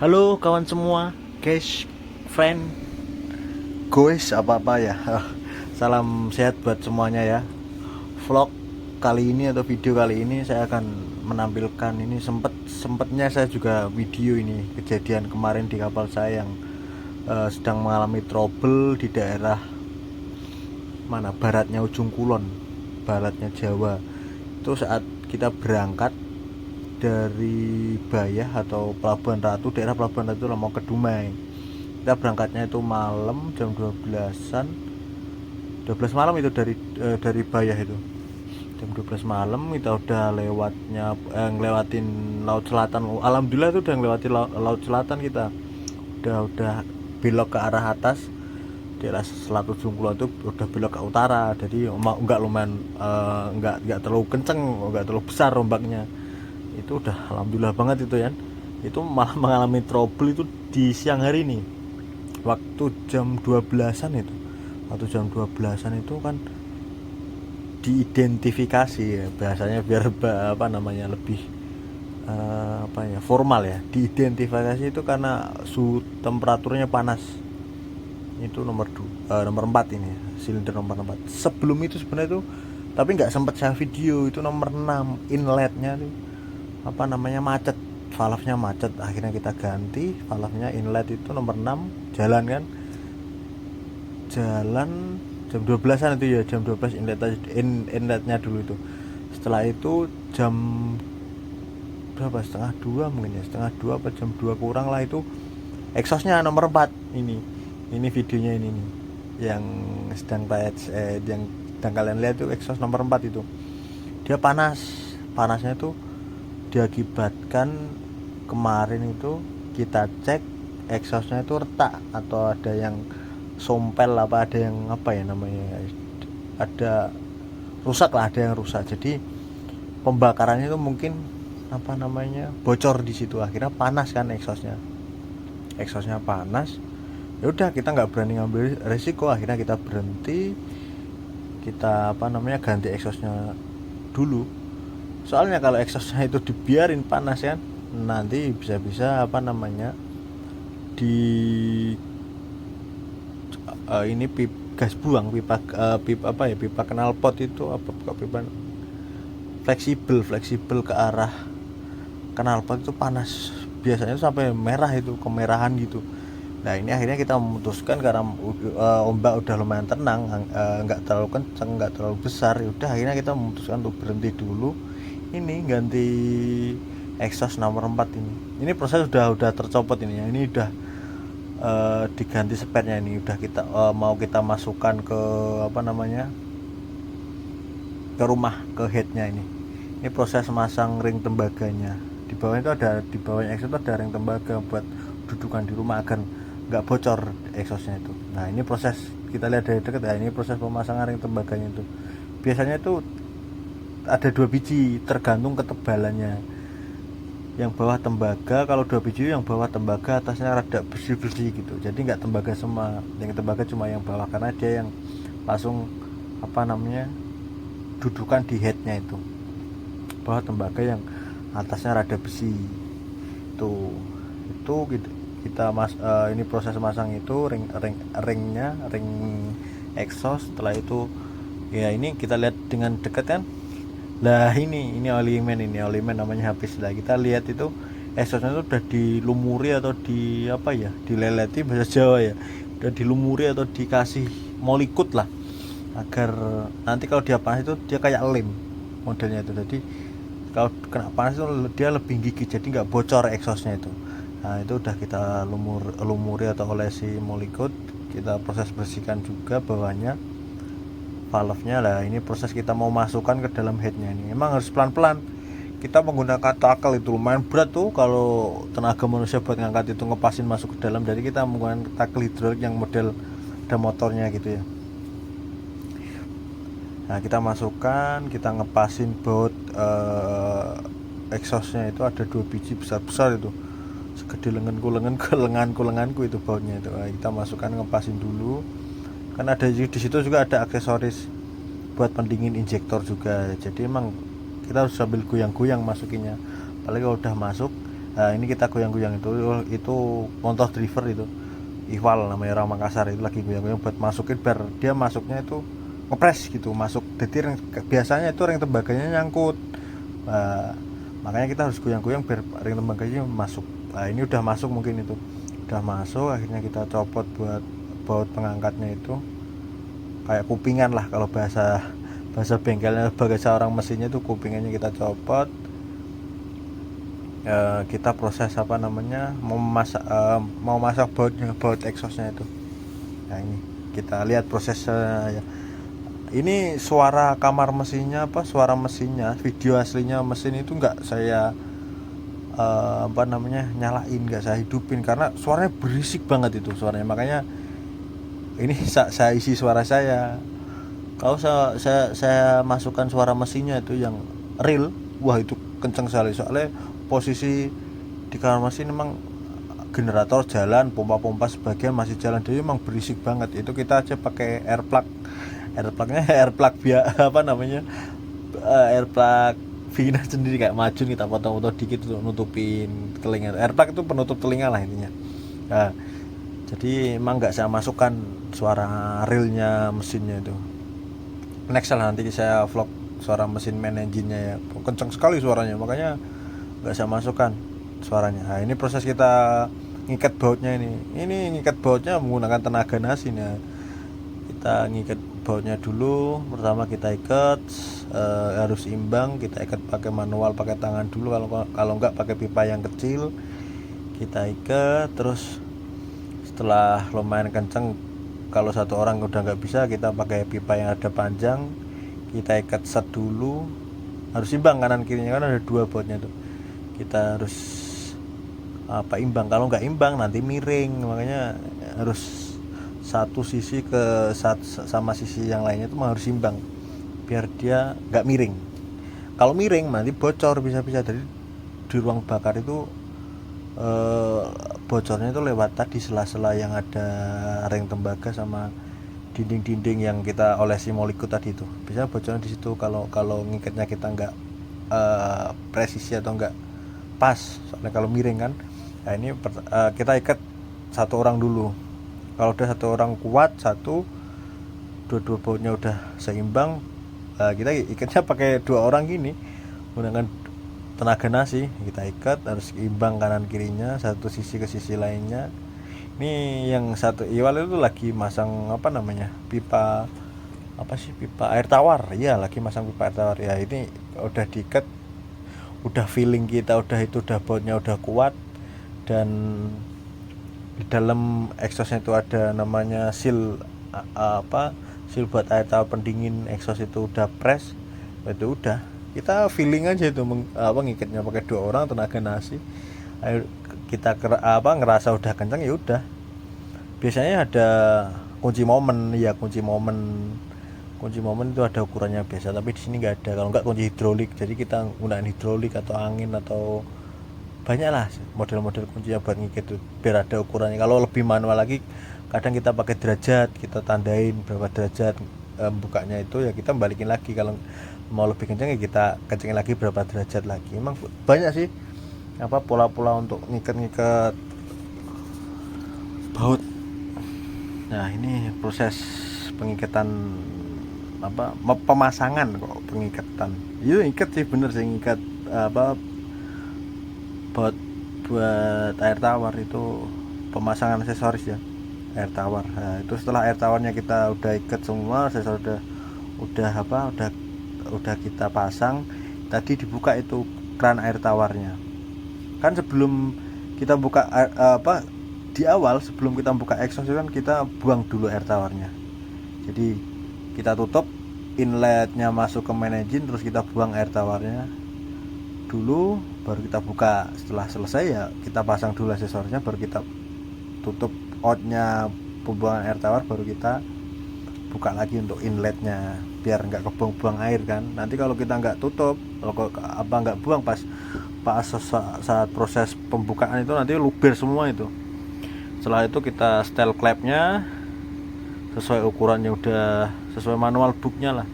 Halo kawan semua, guys, friend, guys, apa-apa ya. Salam sehat buat semuanya ya. Vlog kali ini atau video kali ini saya akan menampilkan ini sempetnya saya juga video ini kejadian kemarin di kapal saya yang sedang mengalami trouble di daerah mana baratnya Ujung Kulon, baratnya Jawa. Itu saat kita berangkat dari Bayah atau Pelabuhan Ratu, daerah Pelabuhan Ratu mau ke Dumai. Kita berangkatnya itu malam jam 12-an, 12 malam itu dari Bayah itu. Jam 12 malam kita udah ngelewatin Laut Selatan. Alhamdulillah itu udah ngelewati Laut Selatan kita. Udah belok ke arah atas. Daerah Selat Ujung Kulon itu udah belok ke utara. Jadi enggak lumayan enggak terlalu kenceng, enggak terlalu besar ombaknya. Itu udah alhamdulillah banget itu ya. Itu malah mengalami trouble itu di siang hari nih, waktu jam 12-an itu. Waktu jam 12-an itu kan diidentifikasi ya, bahasanya biar apa namanya lebih apa ya, formal ya. Diidentifikasi itu karena suhu temperaturnya panas. Itu nomor 4 ini, silinder nomor 4. Sebelum itu sebenarnya itu tapi nggak sempat saya video, itu nomor 6 inletnya tuh apa namanya macet, valve-nya macet. Akhirnya kita ganti valve-nya, inlet itu nomor 6 jalan kan, jalan jam 12-an itu ya, jam 12 inletnya dulu itu. Setelah itu jam berapa, setengah 2 mungkin ya, setengah 2 apa jam 2 kurang lah, itu exhaustnya nomor 4 ini videonya ini nih yang yang sedang kalian lihat itu exhaust nomor 4 itu. Dia panasnya itu diakibatkan kemarin itu kita cek exhaustnya itu retak atau ada yang sompel, apa ada yang apa ya namanya, ada rusak lah, ada yang rusak. Jadi pembakarannya itu mungkin apa namanya bocor di situ, akhirnya panas kan exhaustnya panas. Ya udah, kita nggak berani ngambil resiko, akhirnya kita berhenti, kita apa namanya ganti exhaustnya dulu. Soalnya kalau exhaustnya itu dibiarin panas kan, nanti bisa-bisa apa namanya di ini gas buang, pipa apa ya, pipa knalpot itu apa, pipa fleksibel ke arah knalpot itu panas, biasanya sampai merah, itu kemerahan gitu. Nah ini akhirnya kita memutuskan karena ombak udah lumayan tenang, nggak terlalu kenceng, nggak terlalu besar. Ya udah, akhirnya kita memutuskan untuk berhenti dulu, ini ganti exhaust nomor 4 ini. Ini proses udah tercopot ini ya, ini udah diganti spare-nya, ini udah kita mau kita masukkan ke apa namanya, ke rumah, ke headnya ini. Ini proses masang ring tembaganya. Di bawah itu ada, di bawah exhaust ada ring tembaga buat dudukan di rumah agar nggak bocor exhaustnya itu. Nah ini proses, kita lihat dari dekat ya, ini proses pemasangan ring tembaganya itu. Biasanya itu ada 2 biji tergantung ketebalannya. Yang bawah tembaga, kalau 2 biji yang bawah tembaga, atasnya rada bersih gitu. Jadi nggak tembaga semua, yang tembaga cuma yang bawah karena dia yang langsung apa namanya dudukan di headnya itu. Bawah tembaga yang atasnya rada besi tuh. Itu kita ini proses masang itu ringnya, ring exhaust. Setelah itu ya ini kita lihat dengan dekat kan. Lah ini olimen namanya habis lah. Kita lihat itu exhaustnya itu udah dilumuri atau di apa ya, dileleti bahasa Jawa ya, udah dilumuri atau dikasih molikut lah, agar nanti kalau dia panas itu dia kayak lem modelnya itu. Jadi kalau kena panas itu dia lebih gigih, jadi nggak bocor exhaustnya itu. Nah itu udah kita lumuri atau olesi molikut. Kita proses bersihkan juga bawahnya, valve-nya. Lah ini proses kita mau masukkan ke dalam headnya ini. Emang harus pelan-pelan. Kita menggunakan tackle itu lumayan berat tuh, kalau tenaga manusia buat ngangkat itu, ngepasin masuk ke dalam. Jadi kita menggunakan tackle hidrolik yang model ada motornya gitu ya. Nah kita masukkan, kita ngepasin baut exhaustnya itu ada 2 biji besar-besar itu, segede lenganku itu bautnya itu. Nah, kita masukkan, ngepasin dulu. Kan ada di situ juga ada aksesoris buat pendingin injektor juga. Jadi emang kita harus sambil goyang-goyang masukinnya. Apalagi kalau udah masuk, Nah, ini kita goyang-goyang itu motor driver itu Ival namanya, orang Makassar, itu lagi goyang-goyang buat masukin biar dia masuknya itu ngepres gitu, masuk. Jadi biasanya itu ring tembaganya nyangkut. Nah, makanya kita harus goyang-goyang biar ring tembaganya masuk. Nah, ini udah masuk, mungkin itu udah masuk, akhirnya kita copot buat baut pengangkatnya itu kayak kupingan lah kalau bahasa bahasa bengkelnya, sebagai seorang mesinnya itu kupingannya kita copot. Kita proses apa namanya, mau masak baut exhaustnya itu. Nah, ini kita lihat prosesnya ya. Ini suara kamar mesinnya, suara mesinnya, video aslinya mesin itu nggak saya apa namanya nyalain, nggak saya hidupin karena suaranya berisik banget itu suaranya. Makanya ini saya isi suara saya. Kalau saya masukkan suara mesinnya itu yang real, wah itu kenceng sekali. Soalnya posisi di kamar mesin memang generator jalan, pompa-pompa sebagian masih jalan, jadi memang berisik banget. Itu kita aja pakai air plugnya air plug apa namanya, air plug bikinan sendiri kayak majun, kita potong-potong dikit untuk nutupin telinga. Air plug itu penutup telinga lah intinya. Nah, jadi emang nggak saya masukkan suara realnya mesinnya itu. Next lah, nanti saya vlog suara mesin main engine-nya ya, kencang sekali suaranya, makanya nggak saya masukkan suaranya. Nah, ini proses kita ngikat bautnya. Ini ngikat bautnya menggunakan tenaga nasi nih. Kita ngikat bautnya dulu, pertama kita ikat harus imbang, kita ikat pakai manual, pakai tangan dulu, kalau enggak pakai pipa yang kecil. Kita ikat terus, setelah lumayan kenceng, kalau satu orang udah nggak bisa, kita pakai pipa yang ada panjang, kita ikat set dulu. Harus imbang kanan kirinya, kan ada dua bautnya tuh, kita harus imbang. Kalau nggak imbang nanti miring, makanya harus satu sisi sama sisi yang lainnya itu harus imbang biar dia nggak miring. Kalau miring nanti bocor, bisa-bisa. Jadi di ruang bakar itu bocornya itu lewat tadi sela-sela yang ada ring tembaga sama dinding-dinding yang kita olesi molikut tadi itu. Bisa bocornya di situ kalau ngikatnya kita nggak presisi atau nggak pas. Soalnya kalau miring kan. Nah, ini kita ikat satu orang dulu. Kalau udah satu orang kuat, dua bautnya udah seimbang, kita ikatnya pakai dua orang gini menggunakan tenaga nasi. Kita ikat harus imbang kanan kirinya, satu sisi ke sisi lainnya. Ini yang satu Iwal itu lagi masang apa namanya, pipa air tawar ya, lagi masang pipa air tawar ya. Ini udah diikat, udah feeling kita udah bautnya udah kuat, dan di dalam exhaustnya itu ada namanya seal buat air tawar pendingin exhaust, itu udah press. Itu udah kita feeling aja itu ngikatnya pakai dua orang tenaga nasi. Ayo kita ngerasa udah kencang, ya udah. Biasanya ada kunci momen itu ada ukurannya biasa, tapi di sini nggak ada. Kalau nggak kunci hidrolik, jadi kita gunakan hidrolik atau angin atau banyak lah model-model kuncinya buat ngikat itu biar ada ukurannya. Kalau lebih manual lagi, kadang kita pakai derajat, kita tandain berapa derajat bukanya itu, ya kita balikin lagi. Kalau mau lebih kencang ya kita kencengin lagi berapa derajat lagi. Emang banyak sih pola-pola untuk ngikat baut. Nah, ini proses pengikatan pemasangan kok, pengikatan. Itu ikat sih, bener sih, ngikat buat air tawar itu pemasangan aksesoris ya, air tawar. Nah, itu setelah air tawarnya kita udah ikat semua, aksesoris udah kita pasang, tadi dibuka itu kran air tawarnya. Kan sebelum kita buka di awal, sebelum kita buka exhaust kan kita buang dulu air tawarnya. Jadi kita tutup, inletnya masuk ke main engine, terus kita buang air tawarnya dulu, baru kita buka. Setelah selesai ya kita pasang dulu aksesorisnya, baru kita tutup outnya pembuangan air tawar, baru kita buka lagi untuk inletnya biar nggak kebuang-buang air kan. Nanti kalau kita nggak tutup, nggak buang pas saat proses pembukaan itu, nanti luber semua itu. Setelah itu kita setel klepnya sesuai ukurannya, udah sesuai manual booknya lah.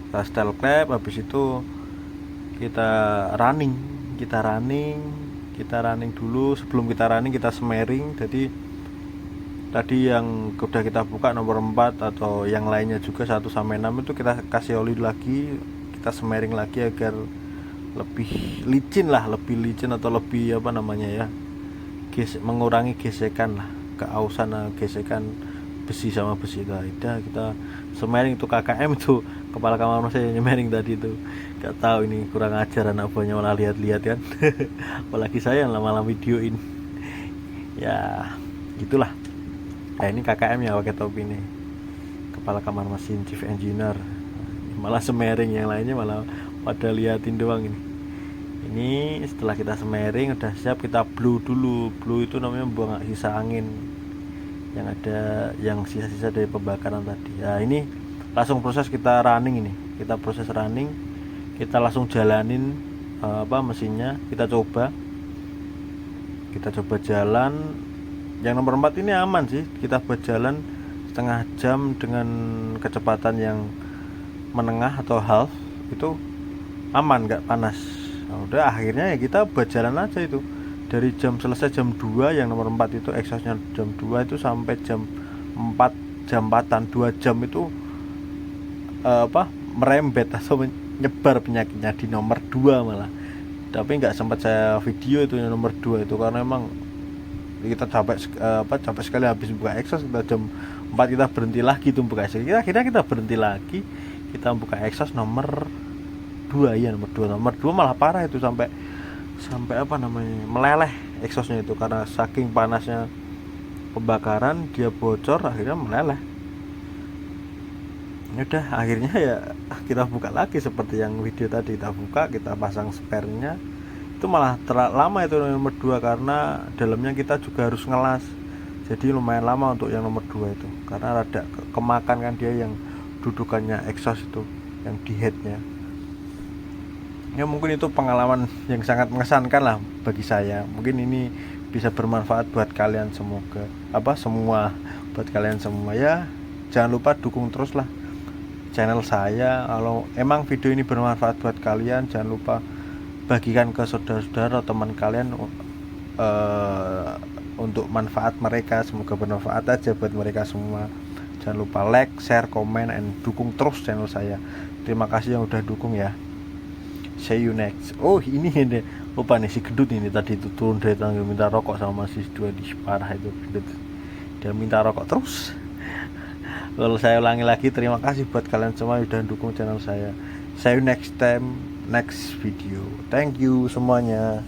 Kita setel klep, habis itu kita running kita running dulu. Sebelum kita running kita smearing. Jadi tadi yang udah kita buka nomor 4 atau yang lainnya juga 1 sampai 6 itu kita kasih oli lagi, kita smearing lagi agar lebih licin atau lebih apa namanya ya, mengurangi gesekan lah, keausan gesekan besi sama besi itu. Ada kita smearing itu KKM itu kepala kamar saya smearing tadi itu. Gak tahu ini kurang ajar anak buahnya malah lihat-lihat kan. Apalagi saya yang lama-lama videoin. Ya gitulah. Nah ini KKM ya pakai topi nih, kepala kamar mesin chief engineer. Malah smearing, yang lainnya malah pada liatin doang ini. Ini setelah kita smearing udah siap, kita blow dulu. Blow itu namanya buang sisa angin yang ada, yang sisa-sisa dari pembakaran tadi. Nah ini langsung proses kita running ini. Kita proses running, kita langsung jalanin mesinnya. Kita coba jalan. Yang nomor 4 ini aman sih, kita buat jalan setengah jam dengan kecepatan yang menengah atau half, itu aman, nggak panas. Nah, udah akhirnya ya kita buat jalan aja itu dari selesai jam 2 yang nomor 4 itu, exhaustnya jam 2 itu sampai jam 4an 2 jam itu merembet atau menyebar penyakitnya di nomor 2 malah. Tapi nggak sempat saya video itu yang nomor 2 itu karena emang kita capek sekali habis buka exhaust. Kita jam 4 kita berhenti lagi tuh buka exhaust. Akhirnya kita berhenti lagi, kita buka exhaust nomor 2 ya, nomor 2 malah parah itu, sampai meleleh exhaustnya itu karena saking panasnya pembakaran, dia bocor akhirnya meleleh. Ya udah akhirnya ya kita buka lagi seperti yang video tadi, kita buka, kita pasang spare-nya. Itu malah terlalu lama itu nomor 2 karena dalamnya kita juga harus ngelas, jadi lumayan lama untuk yang nomor 2 itu karena rada kemakan kan dia yang dudukannya exhaust itu yang di headnya. Ya mungkin itu pengalaman yang sangat mengesankan lah bagi saya. Mungkin ini bisa bermanfaat buat kalian semua buat kalian semua ya. Jangan lupa dukung terus lah channel saya. Kalau emang video ini bermanfaat buat kalian, jangan lupa bagikan ke saudara-saudara atau teman kalian untuk manfaat mereka. Semoga bermanfaat aja buat mereka semua. Jangan lupa like, share, komen, and dukung terus channel saya. Terima kasih yang udah dukung ya. See you next. Oh ini lupa nih, si gendut ini tadi itu turun dari tangga minta rokok sama mahasiswa di parah itu gendut. Dia minta rokok terus. Kalau saya ulangi lagi, terima kasih buat kalian semua yang udah dukung channel saya. See you next time, next video. Thank you semuanya.